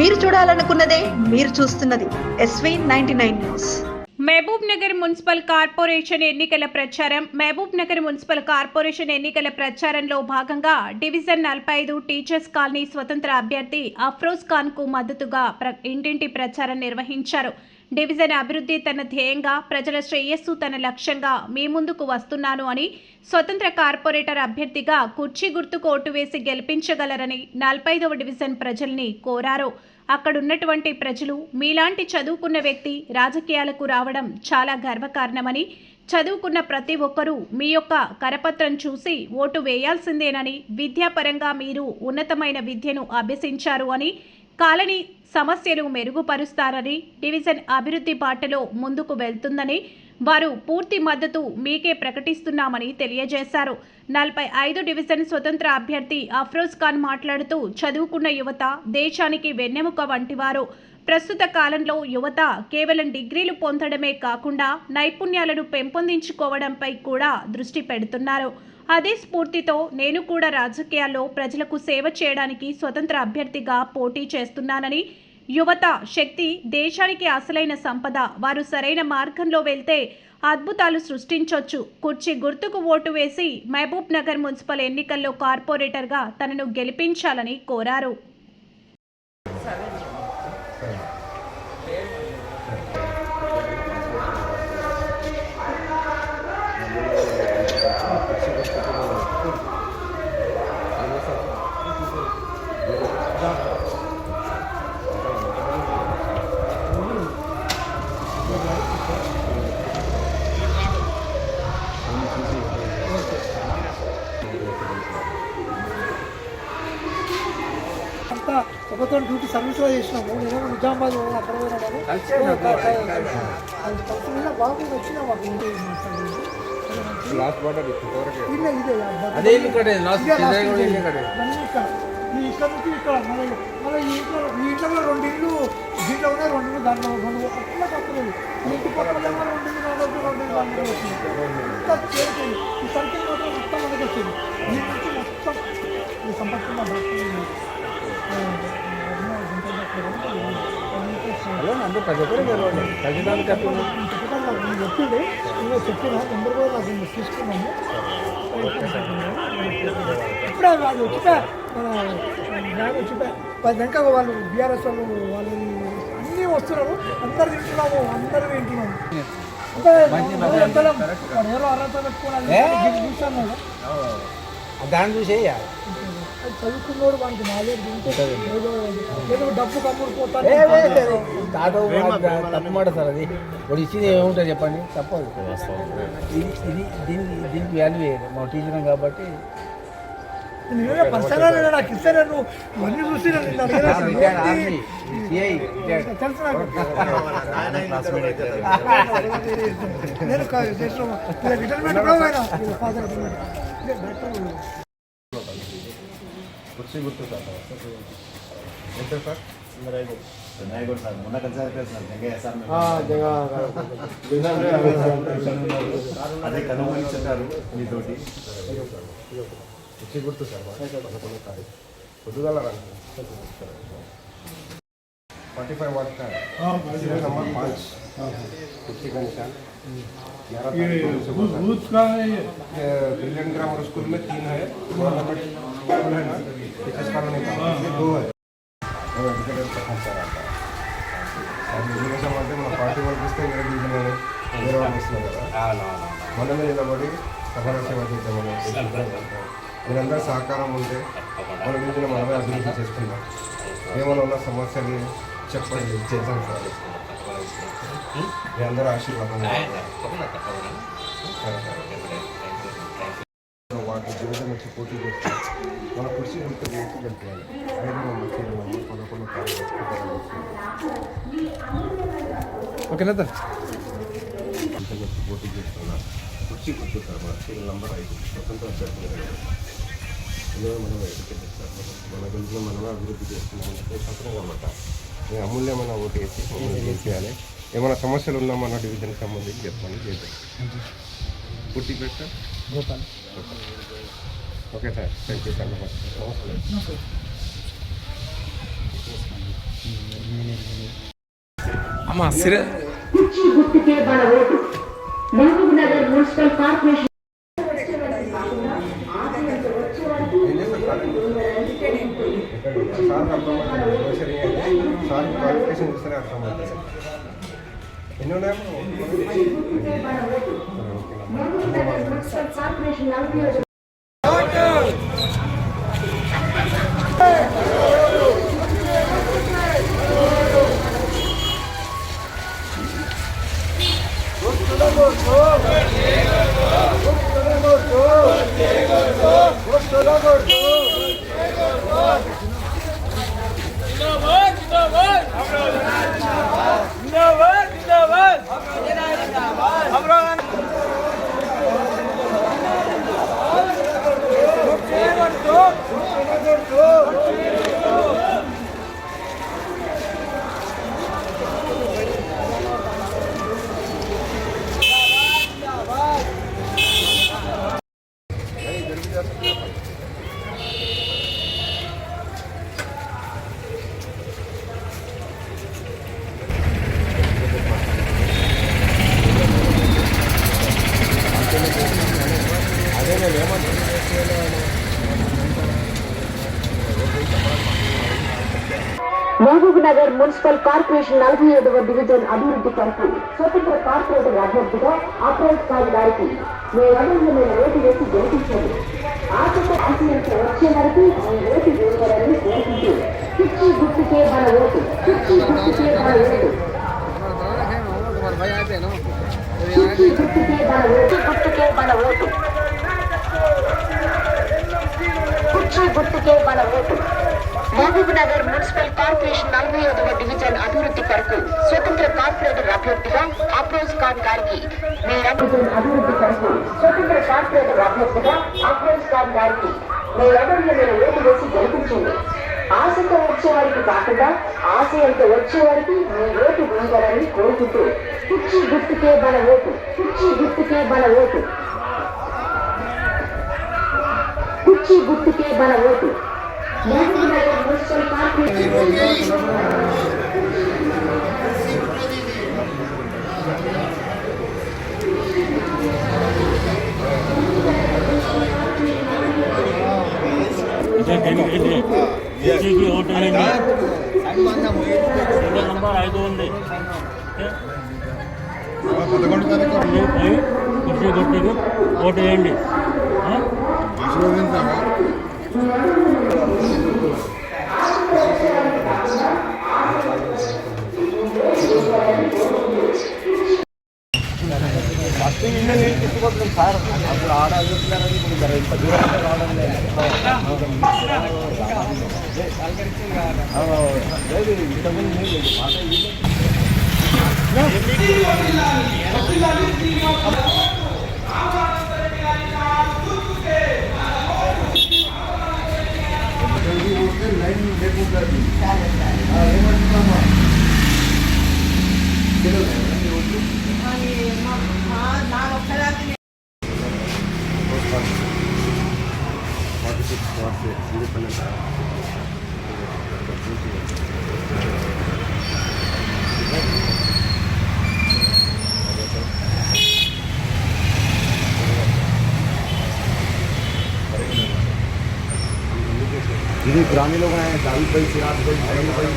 మీరు చూడాలనుకున్నదే మీరు చూస్తున్నది SV99 news. Mahabub Nagar municipal corporation ఎన్నికల ప్రచారం. మహబూబ్ నగర్ మున్సిపల్ కార్పొరేషన్ ఎన్నికల ప్రచారంలో భాగంగా డివిజన్ 45 టీచర్స్ కాలనీ స్వతంత్ర అభ్యర్థి అఫ్రోజ్ ఖాన్ కు మద్దతుగా ఇంటింటి ప్రచారం నిర్వహించారు. డివిజన్ అభివృద్ధి తన ధ్యేయంగా, ప్రజల శ్రేయస్సు తన లక్ష్యంగా మీ ముందుకు వస్తున్నాను అని స్వతంత్ర కార్పొరేటర్ అభ్యర్థిగా కుర్చీ గుర్తుకు ఓటు వేసి గెలిపించగలరని 45వ డివిజన్ ప్రజల్ని కోరారు. అక్కడున్నటువంటి ప్రజలు మీలాంటి చదువుకున్న వ్యక్తి రాజకీయాలకు రావడం చాలా గర్వకారణమని, చదువుకున్న ప్రతి ఒక్కరూ మీ యొక్క కరపత్రం చూసి ఓటు వేయాల్సిందేనని, విద్యాపరంగా మీరు ఉన్నతమైన విద్యను అభ్యసించారు అని, కాలనీ సమస్యలు మెరుగుపరుస్తారని, డివిజన్ అభివృద్ధి బాటలో ముందుకు వెళ్తుందని వారు పూర్తి మద్దతు మీకే ప్రకటిస్తున్నామని తెలియజేశారు. 45 డివిజన్ స్వతంత్ర అభ్యర్థి అఫ్రోజ్ ఖాన్ మాట్లాడుతూ, చదువుకున్న యువత దేశానికి వెన్నెముక వంటివారు. ప్రస్తుత కాలంలో యువత కేవలం డిగ్రీలు పొందడమే కాకుండా నైపుణ్యాలను పెంపొందించుకోవడంపై కూడా దృష్టి పెడుతున్నారు. అదే స్ఫూర్తితో నేను కూడా రాజకీయాల్లో ప్రజలకు సేవ చేయడానికి స్వతంత్ర అభ్యర్థిగా పోటీ చేస్తున్నానని, యువత శక్తి దేశానికి అసలైన సంపద. వారు సరైన మార్గంలో వెళ్తే అద్భుతాలు సృష్టించొచ్చు. కుర్చీ గుర్తుకు ఓటు వేసి మహబూబ్ నగర్ మున్సిపల్ ఎన్నికల్లో కార్పొరేటర్గా తనను గెలిపించాలని కోరారు. ఒకతో డ్యూటీ సర్వీస్లో చేసినాము. నేను నిజామాబాద్ అక్కడ పోయినాము. కలిసి మీద బాగా వచ్చినా మాకు ఇదే ఇక్కడ నుంచి ఇక్కడ మళ్ళీ ఈ ఇంట్లో 2 ఇళ్ళు, దీంట్లో ఉన్నాయి 2 ఇళ్ళు, దాంట్లో 2 అట్లా తప్పలేదు. ఇంటి పక్కన 2 ఇళ్ళు, 2 ఇళ్ళు దాంట్లో వచ్చింది. ఇంత చేరుకుంది ఈ సర్కిల్ మాత్రం మొత్తం మనకి వచ్చింది. దీని నుంచి మొత్తం ఈ సంపత్తి చెప్పిండే ఇంకా చెప్పిన నెంబర్ కూడా నాకు తీసుకున్నాము. ఇప్పుడే వాళ్ళు వచ్చిపా బ్యాగ్ వచ్చిపా వెనక వాళ్ళు బీఆర్ఎస్ వాళ్ళు అన్నీ వస్తున్నారు. అందరు తింటున్నాము, అందరూ వింటున్నాము. ఎవరో అర్హత పెట్టుకోవాలి చూసాను దాన్ని చూసే చదువుకున్నోడు వానికి నాలెడ్జ్ ఉంటే ఏదో డబ్బు కమ్ముడిపోతాడు. తప్పు మాట సార్. అది వాడు ఇచ్చింది ఏముంటుంది చెప్పండి, తప్పదు. దీనికి వాల్యూ వేయాలి. మా టీచర్ కాబట్టి పర్సనల్ నాకు ఇస్తాను. నువ్వు ఇవన్నీ చూసి తెలుసు నాకు. నేను రిటైర్మెంట్ కూడా పోయినా ఫాదర్ కుర్చీ గుర్తు సార్. ఎంత సార్? నాయకుడు సార్. మొన్న కలిసి సార్ జంగయ్య సార్ అదే కనుమరించారు మీతోటి. కుర్చీ గుర్తు సార్. పొద్దుగల 45 वाट का सीरियल नंबर 5 कुर्सी का निशान। बूथ का है ये। ब्रिलियंट ग्रामर स्कूल में 3 है, गवर्नमेंट स्कूल है ना, टीचर्स कॉलोनी का 2 है। और एजुकेटेड सर आता है ఎడ్యుకేషన్ అంటే మన పార్టీ వాళ్ళకి ఇస్తే వేరే డివిజన్ వేరే వాళ్ళు వస్తున్నారు కదా, మనమే నిలబడి సఫల సేవ చేద్దామని మీరందరూ సహకారం ఉంటే మన డివిజన్ మనమే అభివృద్ధి చేసుకుందాం. ఏమైనా ఉన్న సమస్యలు చెప్పండి, చేద్దాం సార్. మీ అందరూ ఆశీర్వాదం. వాటి డివిజన్ వచ్చి పోటీ చేస్తే మన కృషి గుర్తు చేసి గెలిపేయాలి. 5 మంది 7 మంది 11 కార్యకర్తలు ఓకేనా సార్? పోటీ చేస్తున్నా కుర్చీ గుర్తు సార్. మన సీరియల్ నెంబర్ 5 స్వతంత్ర అభ్యర్థులు. ఇందులో మనం ఎడ్యుకేటెడ్ సార్. మన గురించి మనమే అభివృద్ధి చేస్తున్నాం స్వతంత్రం అనమాట. నేను అమూల్యమైన ఓటు వేసి గెలిపేయాలి. ఏమైనా సమస్యలు ఉన్నా మన డివిజన్కి సంబంధించి చెప్పండి, చేద్దాం. పూర్తి పెట్టా Gopal. Okay sir, thank you sir. నమస్తే. అమ్మా సిరే కుర్చీ గుర్తుకే మన vote. Mahabub Nagar municipal corporation sir qualification చూస్తేనే అర్థమవుతుంది. ఎన్ని ఉన్నాయో Mahabub Nagar municipal corporation 40 Mahabub Nagar municipal corporation 47వ డివిజన్ అభివృద్ధి కొరకు స్వతంత్ర కార్పొరేటర్ అభ్యర్థిగా అప్రోచ్ కాని వారికి మీ అమూల్యమైన ఓటు వేసి గెలిపించండి. ఆశతో ఆశయంతో వచ్చే వరకు మీ ఓటు వేయగలని కోరుకుంటూ కుర్చీ గుర్తుకే మన ఓటు. కుర్చీ గుర్తుకే మన ఓటు. కుర్చీ గుర్తుకే మన ఓటు. గుర్తుకే మన ఓటు. కుర్చీ గుర్తుకే మన vote. Mahabub Nagar municipal corporation 45వ డివిజన్ అభివృద్ధి కొరకు స్వతంత్ర కార్పొరేటర్ అభ్యర్థిగా అప్రోజ్ ఖాన్ గారికి మీ అభివృద్ధి కొరకు స్వతంత్ర కార్పొరేటర్ అభ్యర్థిగా అప్రోజ్ ఖాన్ గారికి మీ అమూల్యమైన ఓటు వేసి గెలిపించండి. ఆశతో వచ్చేవారికి కాకుండా ఆశయంతో వచ్చేవారికి మీ ఓటు వేయగలని కోరుకుంటూ కుర్చీ గుర్తుకే మన ఓటు. కుర్చీ గుర్తుకే మన ఓటు. కుర్చీ గుర్తుకే మన vote. Mahabub Nagar municipal corporation vote వేయండి. సీరియల్ నంబర్ 5 ఉంది. కుర్చీ గుర్తుకు ఓటు వేయండి. ఫస్ట్ నిన్న నేను తీసుకొస్తున్నాం సార్. అప్పుడు ఆడ చూస్తున్నారని ఇప్పుడు ఇంత దూరం రావడం లేదు. ఇది ग्रामीण लोग हैं, दाल भाई सिराज भाई भाई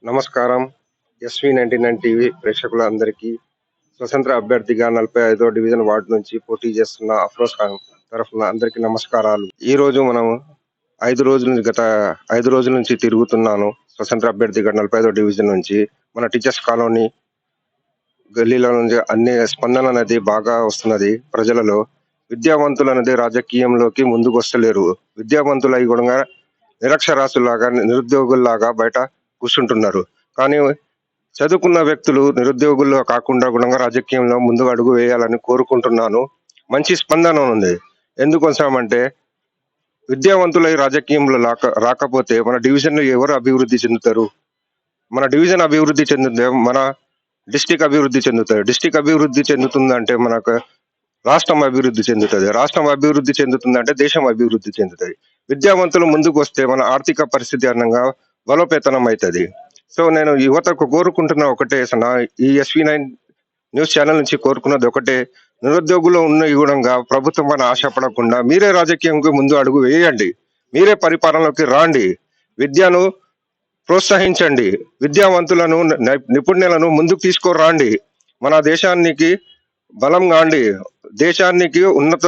నమస్కారం. SV99 టీవీ ప్రేక్షకులందరికీ స్వతంత్ర అభ్యర్థిగా 45వ డివిజన్ వార్డు నుంచి పోటీ చేస్తున్న అఫ్రోజ్ ఖాన్ తరఫున అందరికీ నమస్కారాలు. ఈ రోజు మనం 5 రోజుల నుంచి తిరుగుతున్నాను. స్వతంత్ర అభ్యర్థిగా 45వ డివిజన్ నుంచి మన టీచర్స్ కాలనీ గల్లీల నుంచి అన్ని స్పందన అనేది బాగా వస్తున్నది ప్రజలలో. విద్యావంతులు అనేది రాజకీయంలోకి ముందుకు వస్తలేరు. విద్యావంతులు అయి కూడా నిరక్షరాస్యులాగా నిరుద్యోగుల్లాగా బయట కూర్చుంటున్నారు. కానీ చదువుకున్న వ్యక్తులు నిరుద్యోగుల్లో కాకుండా కూడా రాజకీయంలో ముందుకు అడుగు వేయాలని కోరుకుంటున్నాను. మంచి స్పందన ఉంది. ఎందుకోసమంటే విద్యావంతులై రాజకీయంలో రాకపోతే మన డివిజన్లో ఎవరు అభివృద్ధి చెందుతారు? మన డివిజన్ అభివృద్ధి చెందితే మన డిస్టిక్ అభివృద్ధి చెందుతారు. డిస్టిక్ అభివృద్ధి చెందుతుందంటే మనకు రాష్ట్రం అభివృద్ధి చెందుతుంది. రాష్ట్రం అభివృద్ధి చెందుతుందంటే దేశం అభివృద్ధి చెందుతుంది. విద్యావంతులు ముందుకు వస్తే మన ఆర్థిక పరిస్థితి అన్నంగా బలోపేతనం అవుతుంది. సో నేను యువతకు కోరుకుంటున్న ఒకటే, ఈ SV9 న్యూస్ ఛానల్ నుంచి కోరుకున్నది ఒకటే, నిరుద్యోగులు ఉన్న గుణంగా ప్రభుత్వం మన ఆశపడకుండా మీరే రాజకీయంగా ముందు అడుగు వేయండి, మీరే పరిపాలనలోకి రాండి, విద్యను ప్రోత్సహించండి, విద్యావంతులను నిపుణులను ముందుకు తీసుకురాండి, మన దేశానికి బలం కాండి, దేశానికి ఉన్నత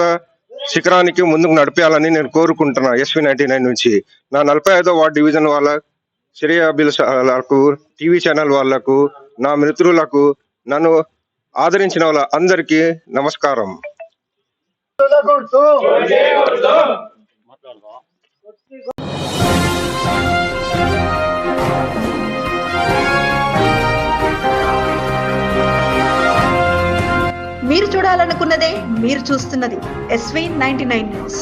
శిఖరానికి ముందుకు నడిపేయాలని నేను కోరుకుంటున్నా. SV99 నుంచి నా 45వ వార్డు డివిజన్ వాళ్ళ శ్రేయాభిలాషులకు, టీవీ ఛానల్ వాళ్లకు, నా మిత్రులకు, నన్ను ఆదరించిన వాళ్ళ అందరికీ నమస్కారం. మీరు చూడాలనుకున్నదే మీరు చూస్తున్నది SV99 న్యూస్.